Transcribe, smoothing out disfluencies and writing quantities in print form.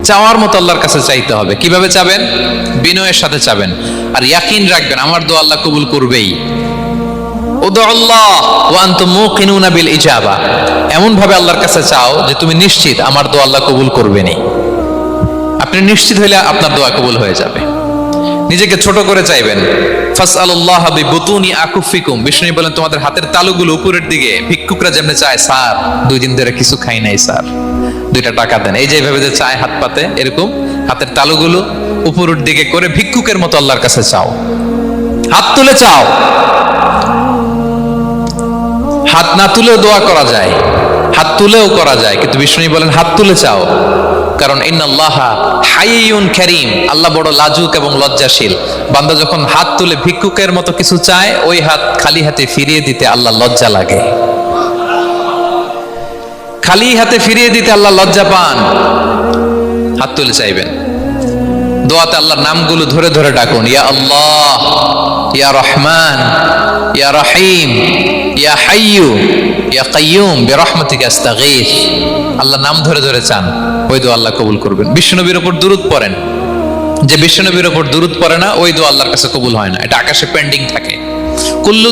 চাওয়ার মতো আল্লাহর কাছে চাইতে হবে। কিভাবে চাবেন? বিনয়ের সাথে চাবেন, আর ইয়াকিন রাখবেন আমার দোয়া আল্লাহ কবুল করবেই। উদুল্লাহ ওয়া আনতুম মুকিনুনা বিল ইজাবা, এমন ভাবে আল্লাহর কাছে চাও যে তুমি নিশ্চিত আমার দোয়া আল্লাহ কবুল করবেনই। আপনি নিশ্চিত হইলে আপনার দোয়া কবুল হয়ে যাবে। নিজেকে ছোট করে চাইবেন। ফাসআলুল্লাহ বিবুতুনি আকুফিকুম, বিষ্ণু বলেন তোমাদের হাতের তালুগুলো উপরের দিকে, ভিক্ষুকরা যেমনি চায়, স্যার 2 দিন ধরে কিছু খাই নাই স্যার, 2টা টাকা দেন, এই যে এইভাবে যে চায় হাত পাতে, এরকম হাতের তালুগুলো উপরের দিকে করে ভিক্ষুকের মতো আল্লাহর কাছে চাও। হাত তুলে চাও, হাত না তুলেও দোয়া করা যায়, হাত তুলেও করা যায়, কিন্তু বিষ্ণু বলেন হাত তুলে চাও। কারণ ইন্নাল্লাহা হাইয়ুন কারীম, আল্লাহ বড় লাজুক এবং লজ্জাশীল। বান্দা যখন হাত তুলে ভিক্ষুকের মতো কিছু চায়, ওই হাত খালি হাতে ফিরিয়ে দিতে আল্লাহ লজ্জা লাগে। খালি হাতে ফিরিয়ে দিতে আল্লাহ লজ্জা পান। হাত তুলে চাইবেন। দোয়াতে আল্লাহর নামগুলো ধরে ধরে ডাকুন, ইয়া আল্লাহ, ইয়া রহমান, ইয়া রহিম, ইয়া হাইয়ু, ইয়া কাইয়ুম বিরহমাতিকা আস্তাগীথ। আল্লাহর নাম ধরে ধরে চান, ওই দোয়া আল্লাহ কবুল করবেন। বিশ্বনবীর উপর দুরূদ পড়েন, যে বিশ্বনবীর উপর দুরূদ পড়ে না ওই দোয়া আল্লাহর কাছে কবুল হয় না, এটা আকাশে পেন্ডিং থাকে। কুল্লু